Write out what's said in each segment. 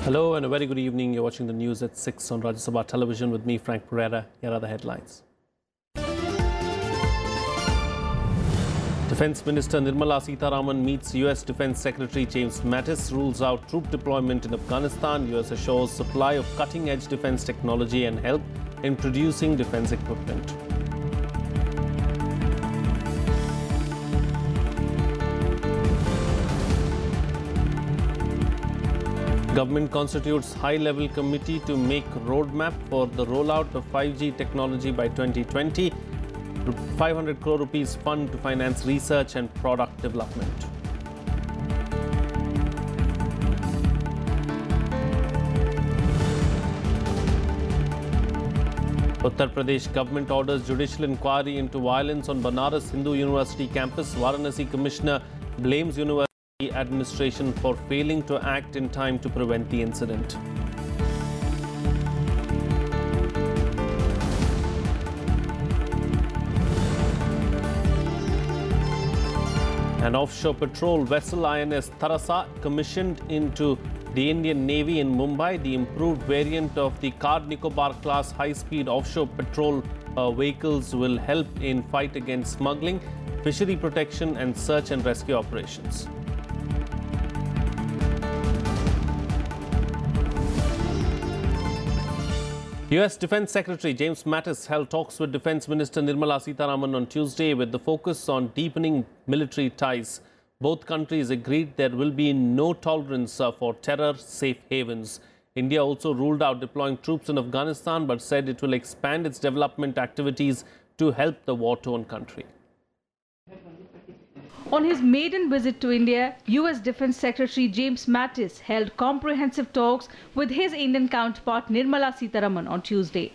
Hello and a very good evening. You're watching the news at 6 on Rajya Sabha television with me, Frank Pereira. Here are the headlines. Defense Minister Nirmala Sitharaman meets US Defense Secretary James Mattis, rules out troop deployment in Afghanistan. US assures supply of cutting-edge defense technology and help in producing defense equipment. Government constitutes high-level committee to make roadmap for the rollout of 5G technology by 2020. 500 crore rupees fund to finance research and product development. Uttar Pradesh government orders judicial inquiry into violence on Banaras Hindu University campus. Varanasi Commissioner blames university administration for failing to act in time to prevent the incident. An offshore patrol vessel INS Tarasa commissioned into the Indian Navy in Mumbai. The improved variant of the Car Nicobar class high-speed offshore patrol vehicles will help in fight against smuggling, fishery protection and search and rescue operations. US Defense Secretary James Mattis held talks with Defense Minister Nirmala Sitharaman on Tuesday with the focus on deepening military ties. Both countries agreed there will be no tolerance for terror safe havens. India also ruled out deploying troops in Afghanistan but said it will expand its development activities to help the war-torn country. On his maiden visit to India, US Defense Secretary James Mattis held comprehensive talks with his Indian counterpart Nirmala Sitharaman on Tuesday.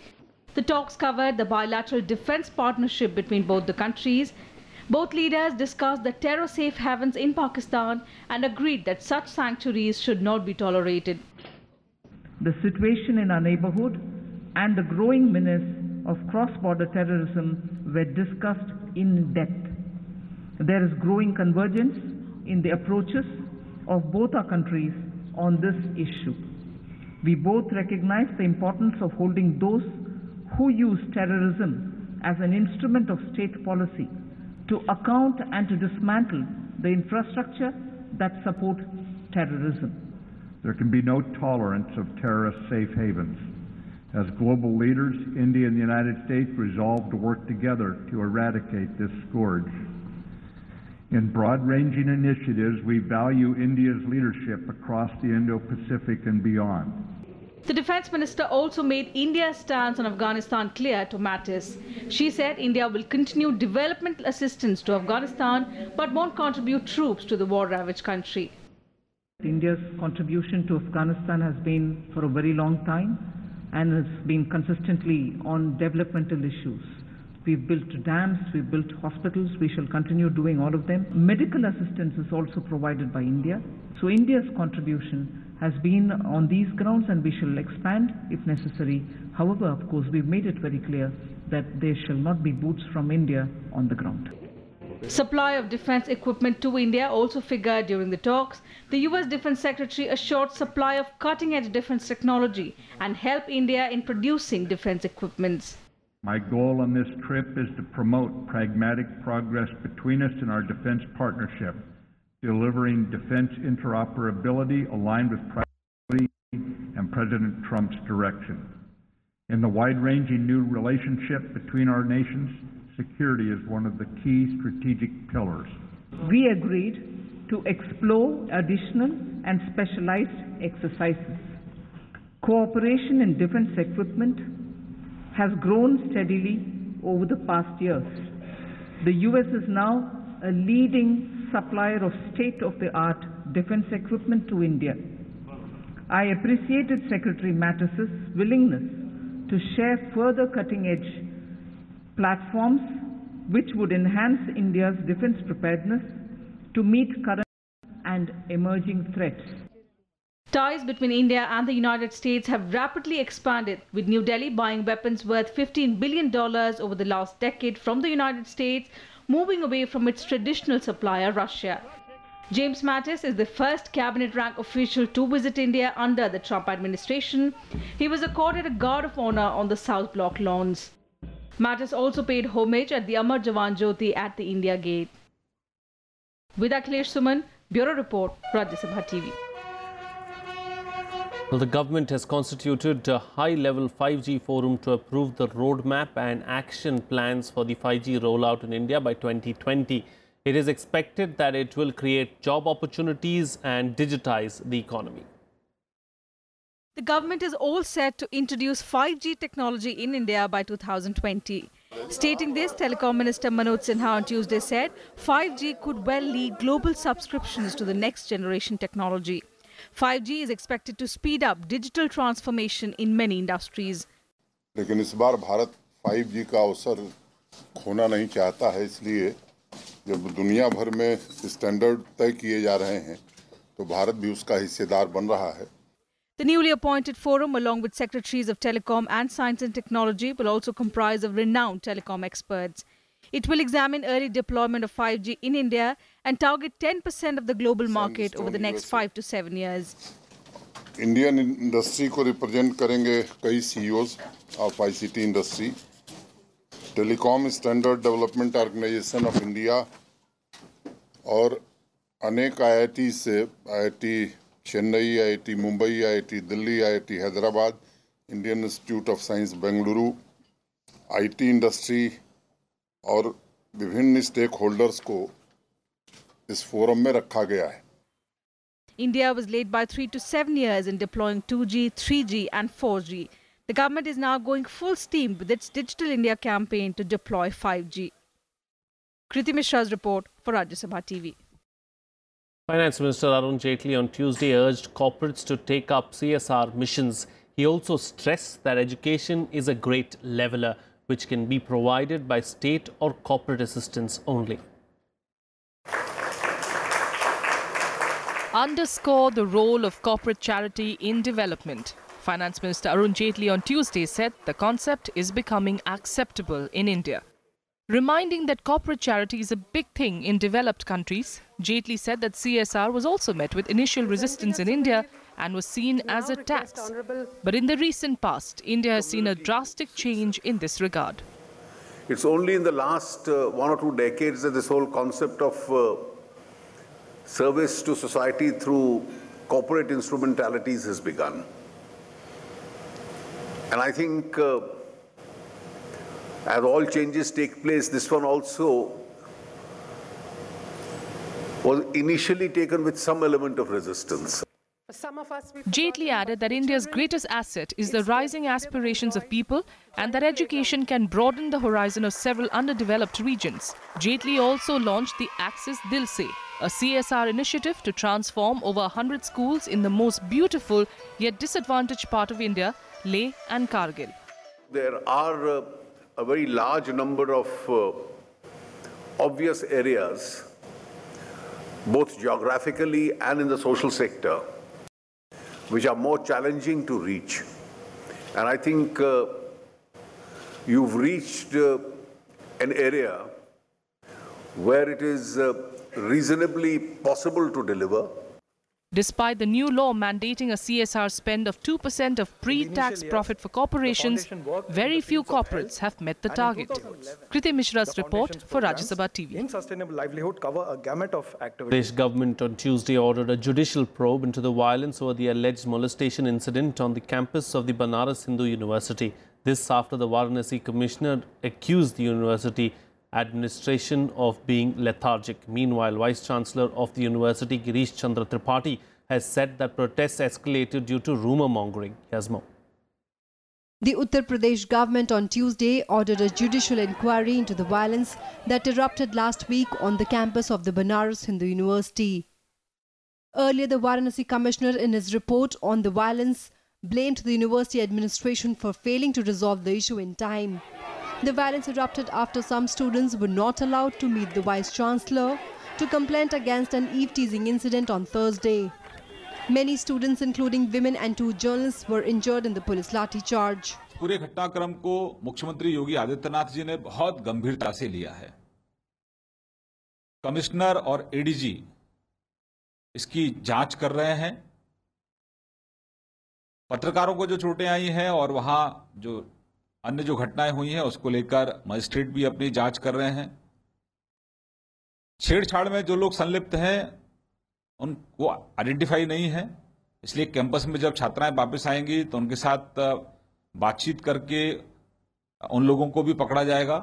The talks covered the bilateral defense partnership between both the countries. Both leaders discussed the terror safe havens in Pakistan and agreed that such sanctuaries should not be tolerated. The situation in our neighborhood and the growing menace of cross-border terrorism were discussed in depth. There is growing convergence in the approaches of both our countries on this issue. We both recognize the importance of holding those who use terrorism as an instrument of state policy to account and to dismantle the infrastructure that support terrorism. There can be no tolerance of terrorist safe havens. As global leaders, India and the United States resolve to work together to eradicate this scourge. In broad-ranging initiatives, we value India's leadership across the Indo-Pacific and beyond. The Defence Minister also made India's stance on Afghanistan clear to Mattis. She said India will continue developmental assistance to Afghanistan but won't contribute troops to the war-ravaged country. India's contribution to Afghanistan has been for a very long time and has been consistently on developmental issues. We've built dams, we've built hospitals, we shall continue doing all of them. Medical assistance is also provided by India. So India's contribution has been on these grounds and we shall expand if necessary. However, of course, we've made it very clear that there shall not be boots from India on the ground. Supply of defense equipment to India also figured during the talks. The US Defense Secretary assured supply of cutting-edge defense technology and help India in producing defense equipments. My goal on this trip is to promote pragmatic progress between us in our defense partnership, delivering defense interoperability aligned with priority and President Trump's direction. In the wide-ranging new relationship between our nations, security is one of the key strategic pillars. We agreed to explore additional and specialized exercises. Cooperation in defense equipment has grown steadily over the past years. The US is now a leading supplier of state-of-the-art defense equipment to India. I appreciated Secretary Mattis's willingness to share further cutting-edge platforms which would enhance India's defense preparedness to meet current and emerging threats. Ties between India and the United States have rapidly expanded, with New Delhi buying weapons worth $15 billion over the last decade from the United States, moving away from its traditional supplier, Russia. James Mattis is the first cabinet rank official to visit India under the Trump administration. He was accorded a Guard of Honor on the South Block lawns. Mattis also paid homage at the Amar Jawan Jyoti at the India Gate. With Akhilesh Suman, Bureau Report, Rajya Sabha TV. Well, the government has constituted a high-level 5G forum to approve the roadmap and action plans for the 5G rollout in India by 2020. It is expected that it will create job opportunities and digitize the economy. The government is all set to introduce 5G technology in India by 2020. Stating this, Telecom Minister Manoj Sinha on Tuesday said 5G could well lead global subscriptions to the next generation technology. 5G is expected to speed up digital transformation in many industries. लेकिन इस बार Bharat 5G का अवसर खोना नहीं चाहता है, इसलिए जब दुनिया भर में स्टैंडर्ड तय किए जा रहे हैं तो भारत भी उसका हिस्सेदार बन रहा है. The newly appointed forum, along with secretaries of telecom and science and technology, will also comprise of renowned telecom experts. It will examine early deployment of 5G in India and target 10% of the global market over the next 5 to 7 years. Indian industry को represent करेंगे कई CEOs of ICT industry, telecom standard development organisation of India और अनेक IIT से IIT Chennai, IIT Mumbai, IIT Delhi, IIT Hyderabad, Indian Institute of Science Bengaluru, IT industry और विभिन्न stake holders को इस फोरम में रखा गया है. India was led by 3 to 7 years in deploying 2G, 3G and 4G. The government is now going full steam with its Digital India campaign to deploy 5G. Kriti Mishra's report for Rajya Sabha TV. Finance Minister Arun Jaitley on Tuesday urged corporates to take up CSR missions. He also stressed that education is a great leveler, which can be provided by state or corporate assistance only. Underscore the role of corporate charity in development. Finance Minister Arun Jaitley on Tuesday said the concept is becoming acceptable in India. Reminding that corporate charity is a big thing in developed countries, Jaitley said that CSR was also met with initial resistance in India and was seen as a tax. But in the recent past, India has seen a drastic change in this regard. It's only in the last 1 or 2 decades that this whole concept of service to society through corporate instrumentalities has begun. And I think as all changes take place, this one also was initially taken with some element of resistance. Jaitley added that India's greatest asset is the rising aspirations of people and that education can broaden the horizon of several underdeveloped regions. Jaitley also launched the Axis Dil Se, a CSR initiative to transform over 100 schools in the most beautiful yet disadvantaged part of India, Leh and Kargil. There are a very large number of obvious areas, both geographically and in the social sector, which are more challenging to reach. And I think you've reached an area where it is reasonably possible to deliver. Despite the new law mandating a CSR spend of 2% of pre-tax profit for corporations, very few corporates have met the target. Kriti Mishra's report for Rajya Sabha TV. Sustainable livelihood cover a gamut of The activities. government on Tuesday ordered a judicial probe into the violence over the alleged molestation incident on the campus of the Banaras Hindu University. This after the Varanasi commissioner accused the university administration of being lethargic. Meanwhile, Vice-Chancellor of the university, Girish Chandra Tripathi, has said that protests escalated due to rumour-mongering. Here's more. The Uttar Pradesh government on Tuesday ordered a judicial inquiry into the violence that erupted last week on the campus of the Banaras Hindu University. Earlier, the Varanasi commissioner in his report on the violence blamed the university administration for failing to resolve the issue in time. The violence erupted after some students were not allowed to meet the Vice-Chancellor to complain against an eve-teasing incident on Thursday. Many students, including women and 2 journalists, were injured in the police lathi charge. पूरे घटनाक्रम को मुख्यमंत्री योगी आदित्यनाथ जी ने बहुत गंभीरता से लिया है. कमिश्नर और एडीजी इसकी जांच कर रहे हैं। पत्रकारों को जो चोटें आई हैं और वहां जो अन्य जो घटनाएं हुई हैं उसको लेकर मजिस्ट्रेट भी अपनी जांच कर रहे हैं। छेड़छाड़ में जो लोग संलिप्त हैं उनको आइडेंटिफाई नहीं है, इसलिए कैंपस में जब छात्राएं वापस आएंगी तो उनके साथ बातचीत करके उन लोगों को भी पकड़ा जाएगा।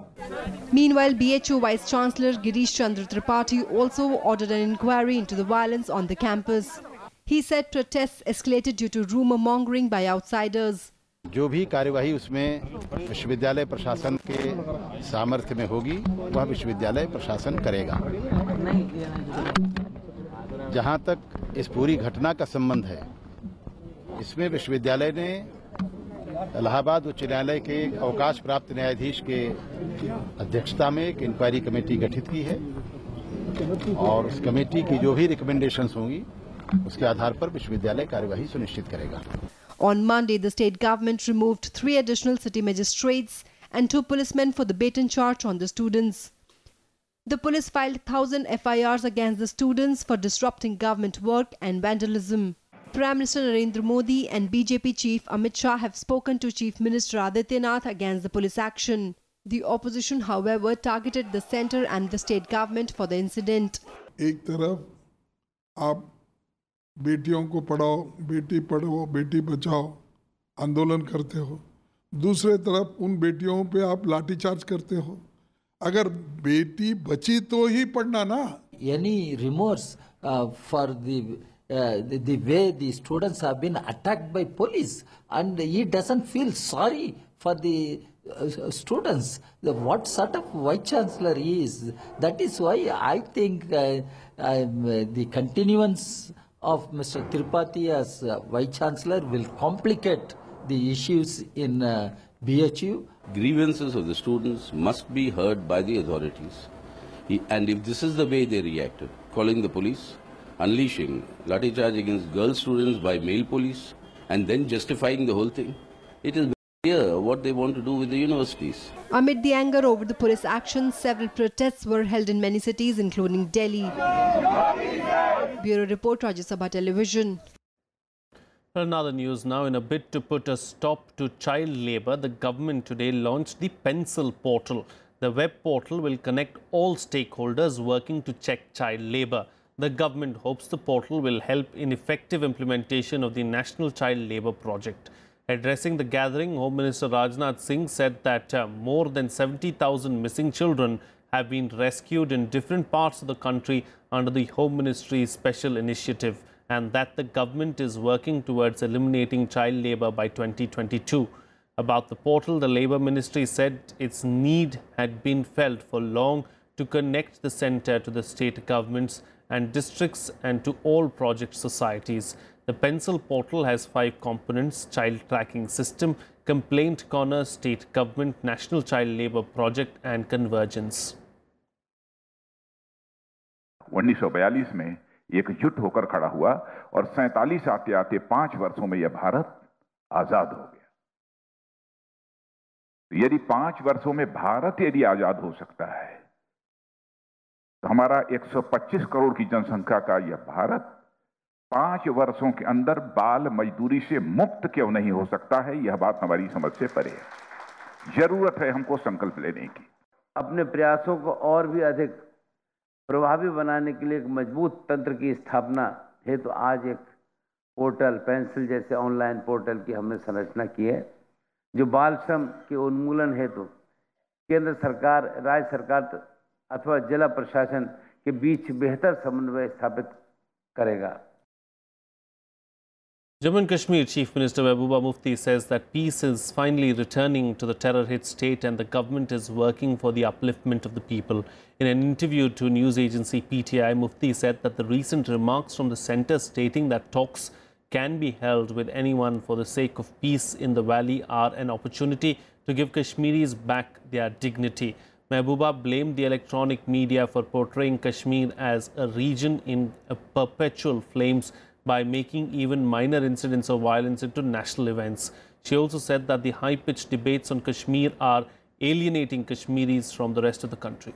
Meanwhile, BHU Vice Chancellor Girish Chandra Tripathi also ordered an inquiry into the violence on the campus. He said protests escalated due to rumor mongering by outsiders. जो भी कार्यवाही उसमें विश्वविद्यालय प्रशासन के सामर्थ्य में होगी वह विश्वविद्यालय प्रशासन करेगा। जहां तक इस पूरी घटना का संबंध है, इसमें विश्वविद्यालय ने इलाहाबाद उच्च न्यायालय के अवकाश प्राप्त न्यायाधीश के अध्यक्षता में एक इंक्वायरी कमेटी गठित की है और उस कमेटी की जो भी रिकमेंडेशंस होंगी उसके आधार पर विश्वविद्यालय कार्यवाही सुनिश्चित करेगा। On Monday, the state government removed 3 additional city magistrates and 2 policemen for the baton charge on the students. The police filed 1,000 FIRs against the students for disrupting government work and vandalism. Prime Minister Narendra Modi and BJP Chief Amit Shah have spoken to Chief Minister Adityanath against the police action. The opposition, however, targeted the centre and the state government for the incident. एक तरफ आप बेटियों को पढ़ाओ, बेटी बचाओ आंदोलन करते हो, दूसरे तरफ उन बेटियों पे आप लाठीचार्ज करते हो। अगर बेटी बची तो ही पढ़ना ना। Any remorse for the way the students have been attacked by police, and he doesn't feel sorry for the students. What sort of vice chancellor he is? That is why I think the continuance of Mr. Tripathi as vice chancellor will complicate the issues in BHU. Grievances of the students must be heard by the authorities. And if this is the way they reacted, calling the police, unleashing lathi charge against girl students by male police, and then justifying the whole thing, it is clear what they want to do with the universities. Amid the anger over the police action, several protests were held in many cities, including Delhi. Bureau Report, Rajya Sabha Television. Another news now. In a bid to put a stop to child labour, the government today launched the Pencil portal. The web portal will connect all stakeholders working to check child labour. The government hopes the portal will help in effective implementation of the National Child Labour Project. Addressing the gathering, Home Minister Rajnath Singh said that more than 70,000 missing children have been rescued in different parts of the country under the Home Ministry's special initiative, and that the government is working towards eliminating child labour by 2022. About the portal, the Labour Ministry said its need had been felt for long to connect the centre to the state governments and districts and to all project societies. The Pencil portal has 5 components: child tracking system, complaint corner, state government, National Child Labour Project and convergence. 1942 में एकजुट होकर खड़ा हुआ और 47 आते आते 5 वर्षों में यह भारत आजाद हो गया। यदि 5 वर्षों में भारत यदि आजाद हो सकता है तो हमारा 125 करोड़ की जनसंख्या का यह भारत 5 वर्षों के अंदर बाल मजदूरी से मुक्त क्यों नहीं हो सकता है? यह बात हमारी समझ से परे है। जरूरत है हमको संकल्प लेने की। अपने प्रयासों को और भी अधिक प्रभावी बनाने के लिए एक मजबूत तंत्र की स्थापना हेतु तो आज एक पोर्टल पेंसिल जैसे ऑनलाइन पोर्टल की हमने संरचना की है, जो बाल श्रम के उन्मूलन हेतु केंद्र सरकार, राज्य सरकार अथवा जिला प्रशासन के बीच बेहतर समन्वय स्थापित करेगा। Jammu and Kashmir Chief Minister Mehbooba Mufti says that peace is finally returning to the terror-hit state and the government is working for the upliftment of the people. In an interview to news agency PTI, Mufti said that the recent remarks from the centre stating that talks can be held with anyone for the sake of peace in the valley are an opportunity to give Kashmiris back their dignity. Mehbooba blamed the electronic media for portraying Kashmir as a region in perpetual flames by making even minor incidents of violence into national events. She also said that the high-pitched debates on Kashmir are alienating Kashmiris from the rest of the country.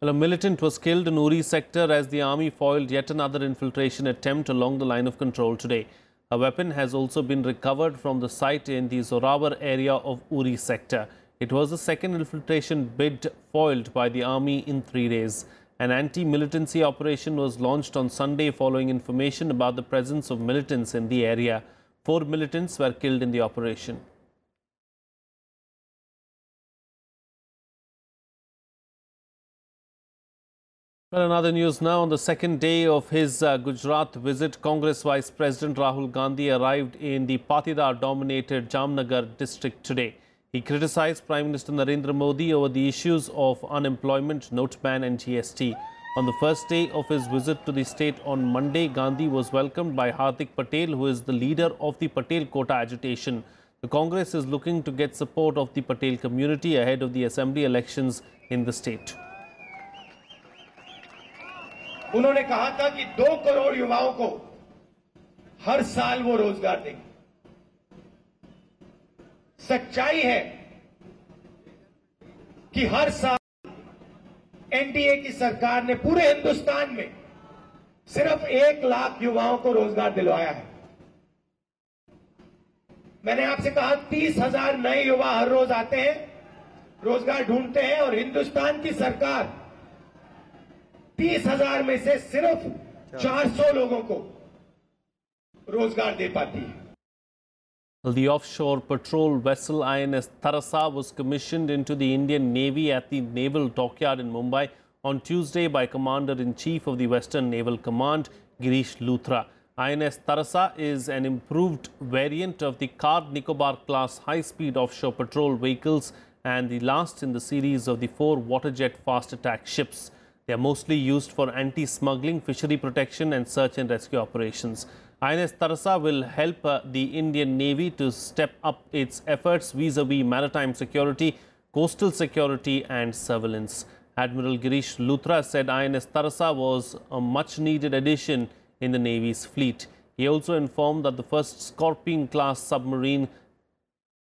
Well, a militant was killed in Uri sector as the army foiled yet another infiltration attempt along the line of control today. A weapon has also been recovered from the site in the Zorawar area of Uri sector. It was the second infiltration bid foiled by the army in 3 days. An anti-militancy operation was launched on Sunday following information about the presence of militants in the area. 4 militants were killed in the operation. Well, another news now. On the second day of his Gujarat visit, Congress Vice President Rahul Gandhi arrived in the Patidar-dominated Jamnagar district today. He criticized Prime Minister Narendra Modi over the issues of unemployment, note ban and GST. On the first day of his visit to the state on Monday, Gandhi was welcomed by Hardik Patel, who is the leader of the Patel Quota agitation. The Congress is looking to get support of the Patel community ahead of the assembly elections in the state. उन्होंने कहा था कि 2 करोड़ युवाओं को हर साल वो रोजगार देंगे। सच्चाई है कि हर साल एनडीए की सरकार ने पूरे हिंदुस्तान में सिर्फ 1 लाख युवाओं को रोजगार दिलवाया है। मैंने आपसे कहा 30,000 नए युवा हर रोज आते हैं, रोजगार ढूंढते हैं और हिंदुस्तान की सरकार 30,000 में से सिर्फ 400 लोगों को रोजगार दे पाती है। The offshore patrol vessel INS Tarasa was commissioned into the Indian Navy at the Naval Dockyard in Mumbai on Tuesday by Commander-in-Chief of the Western Naval Command, Girish Luthra. INS Tarasa is an improved variant of the Card Nicobar class high-speed offshore patrol vehicles and the last in the series of the 4 waterjet fast attack ships. They are mostly used for anti-smuggling, fishery protection and search and rescue operations. INS Tarasa will help the Indian Navy to step up its efforts vis-a-vis maritime security, coastal security and surveillance. Admiral Girish Luthra said INS Tarasa was a much-needed addition in the Navy's fleet. He also informed that the first Scorpion-class submarine,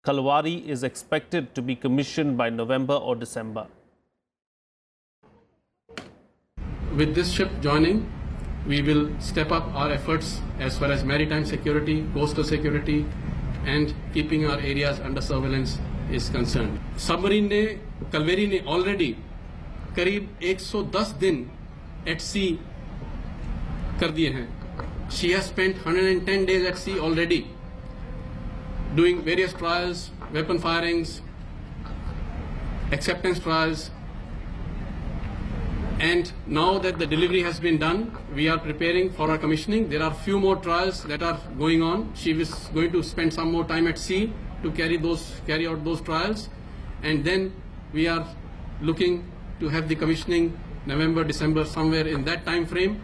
Kalwari, is expected to be commissioned by November or December. With this ship joining, we will step up our efforts as far as maritime security, coastal security and keeping our areas under surveillance is concerned. Submarine ने Kalwari ने already करीब 110 दिन at sea कर दिए हैं. She has spent 110 days at sea already, doing various trials, weapon firings, acceptance trials. And now that the delivery has been done, we are preparing for our commissioning. There are few more trials that are going on. She is going to spend some more time at sea to carry out those trials. And then we are looking to have the commissioning November, December, somewhere in that time frame.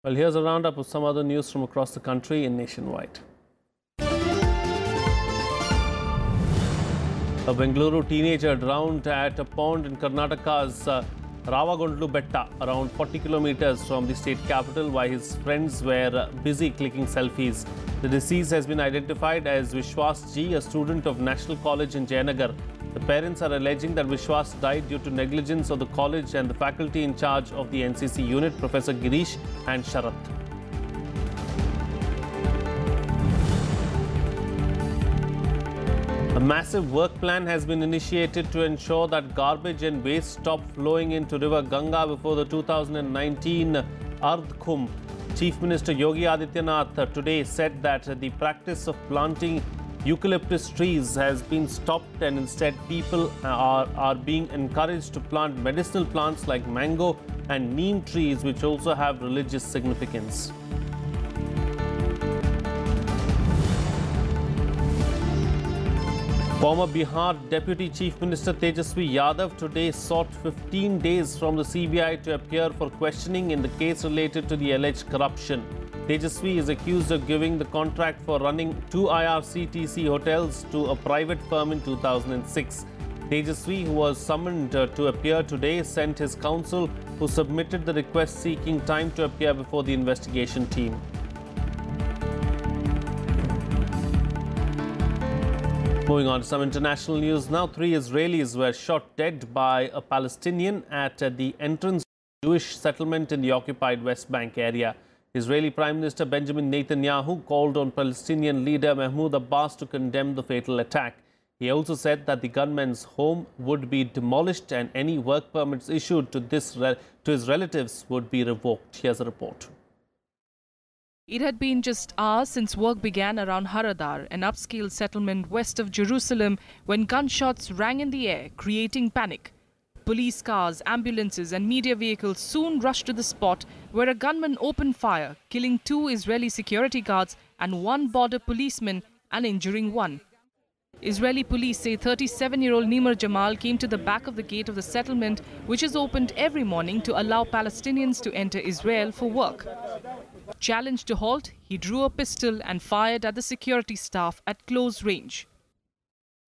Well, here's a roundup of some other news from across the country and nationwide. A Bengaluru teenager drowned at a pond in Karnataka's Ravagondlu Betta, around 40 kilometers from the state capital, while his friends were busy clicking selfies. The deceased has been identified as Vishwas G, a student of National College in Jayanagar. The parents are alleging that Vishwas died due to negligence of the college and the faculty in charge of the NCC unit, Professor Girish and Sharat. A massive work plan has been initiated to ensure that garbage and waste stop flowing into River Ganga before the 2019 Ardh Kumbh. Chief Minister Yogi Adityanath today said that the practice of planting eucalyptus trees has been stopped and instead people are being encouraged to plant medicinal plants like mango and neem trees, which also have religious significance. Former Bihar Deputy Chief Minister Tejaswi Yadav today sought 15 days from the CBI to appear for questioning in the case related to the alleged corruption. Tejaswi is accused of giving the contract for running 2 IRCTC hotels to a private firm in 2006. Tejaswi, who was summoned to appear today, sent his counsel, who submitted the request seeking time to appear before the investigation team. Moving on to some international news now. 3 Israelis were shot dead by a Palestinian at the entrance of a Jewish settlement in the occupied West Bank area. Israeli Prime Minister Benjamin Netanyahu called on Palestinian leader Mehbooba to condemn the fatal attack. He also said that the gunman's home would be demolished and any work permits issued to his relatives would be revoked. Here's a report. It had been just hours since work began around Haradar, an upscale settlement west of Jerusalem, when gunshots rang in the air, creating panic. Police cars, ambulances and media vehicles soon rushed to the spot where a gunman opened fire, killing 2 Israeli security guards and 1 border policeman and injuring 1. Israeli police say 37-year-old Nimar Jamal came to the back of the gate of the settlement, which is opened every morning to allow Palestinians to enter Israel for work. Challenged to halt, he drew a pistol and fired at the security staff at close range.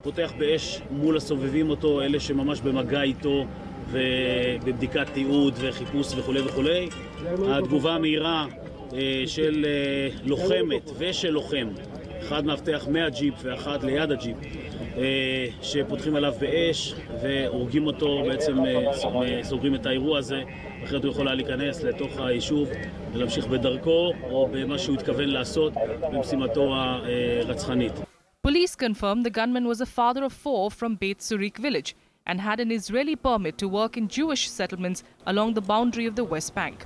פותח באש מול הסובבים אותו, אלה שממש במגע איתו ובבדיקת תיעוד וחיפוש וכולי וכולי. התגובה המהירה של לוחמת ושל לוחם, אחד מאבטח מהג'יפ ואחד ליד הג'יפ, שפותחים עליו באש והורגים אותו, בעצם סוגרים את האירוע הזה, אחרת הוא יכול להיכנס לתוך היישוב ולהמשיך בדרכו או במה שהוא התכוון לעשות במשימתו הרצחנית. Police confirmed the gunman was a father of 4 from Beit Surik village and had an Israeli permit to work in Jewish settlements along the boundary of the West Bank.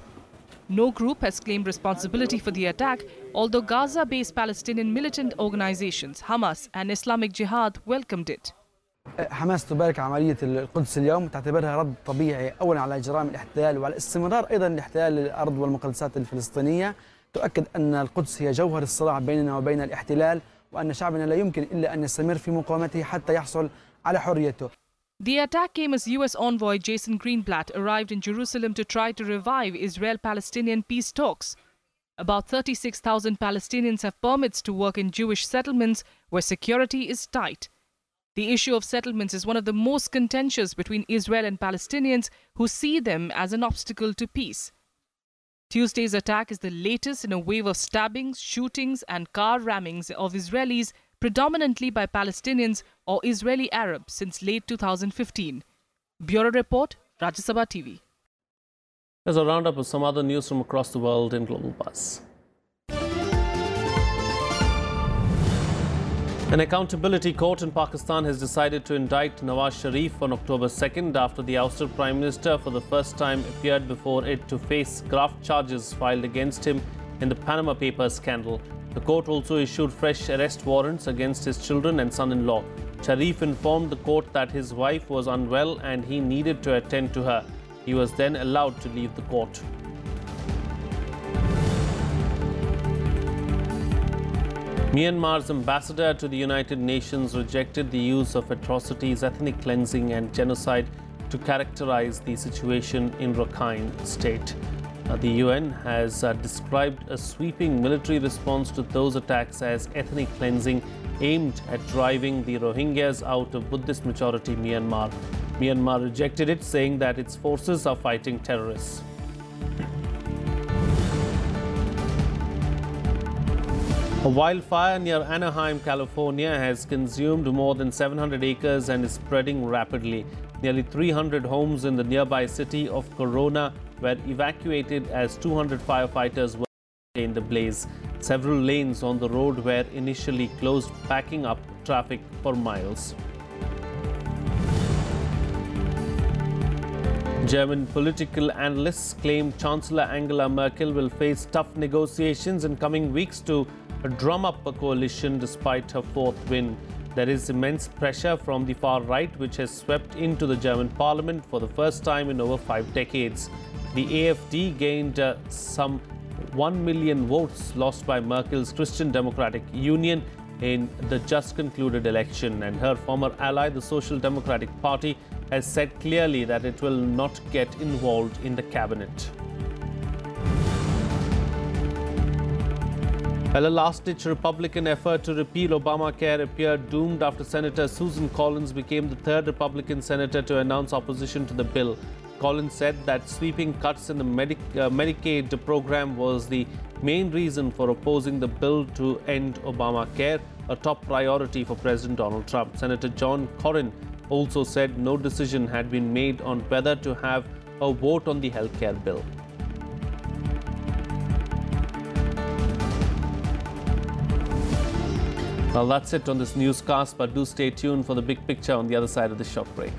No group has claimed responsibility for the attack, although Gaza-based Palestinian militant organizations Hamas and Islamic Jihad welcomed it. حماس تبارك عملية القدس اليوم، تعتبرها رد طبيعي أولا على إجرام الاحتلال وعلى استمرار أيضا الاحتلال للأرض والمقدسات الفلسطينية. تؤكد أن القدس هي جوهر الصراع بيننا وبين الاحتلال، وأن شعبنا لا يمكن إلا أن يستمر في مقاومته حتى يحصل على حريته. The attack came as U.S. envoy Jason Greenblatt arrived in Jerusalem to try to revive Israel-Palestinian peace talks. About 36,000 Palestinians have permits to work in Jewish settlements where security is tight. The issue of settlements is one of the most contentious between Israel and Palestinians, who see them as an obstacle to peace. Tuesday's attack is the latest in a wave of stabbings, shootings and car rammings of Israelis, predominantly by Palestinians or Israeli Arabs, since late 2015. Bureau Report, Rajya Sabha TV. There's a roundup of some other news from across the world in Global Buzz. An accountability court in Pakistan has decided to indict Nawaz Sharif on October 2nd after the ousted Prime Minister for the first time appeared before it to face graft charges filed against him in the Panama Papers scandal. The court also issued fresh arrest warrants against his children and son-in-law. Sharif informed the court that his wife was unwell and he needed to attend to her. He was then allowed to leave the court. Myanmar's ambassador to the United Nations rejected the use of atrocities, ethnic cleansing and genocide to characterize the situation in Rakhine State. The UN has described a sweeping military response to those attacks as ethnic cleansing aimed at driving the Rohingyas out of Buddhist majority Myanmar. Myanmar rejected it, saying that its forces are fighting terrorists. A wildfire near Anaheim, California has consumed more than 700 acres and is spreading rapidly. Nearly 300 homes in the nearby city of Corona were evacuated as 200 firefighters were in the blaze. Several lanes on the road were initially closed, backing up traffic for miles. German political analysts claim Chancellor Angela Merkel will face tough negotiations in coming weeks to drum up a coalition despite her 4th win. There is immense pressure from the far right, which has swept into the German parliament for the first time in over 5 decades. The AfD gained some 1 million votes lost by Merkel's Christian Democratic Union in the just concluded election, and her former ally, the Social Democratic Party, has said clearly that it will not get involved in the cabinet. Well, a last-ditch Republican effort to repeal Obamacare appeared doomed after Senator Susan Collins became the 3rd Republican senator to announce opposition to the bill. Collins said that sweeping cuts in the Medicaid program was the main reason for opposing the bill to end Obamacare, a top priority for President Donald Trump. Senator John Cornyn also said no decision had been made on whether to have a vote on the healthcare bill. Well, that's it on this newscast, but do stay tuned for the big picture on the other side of the short break.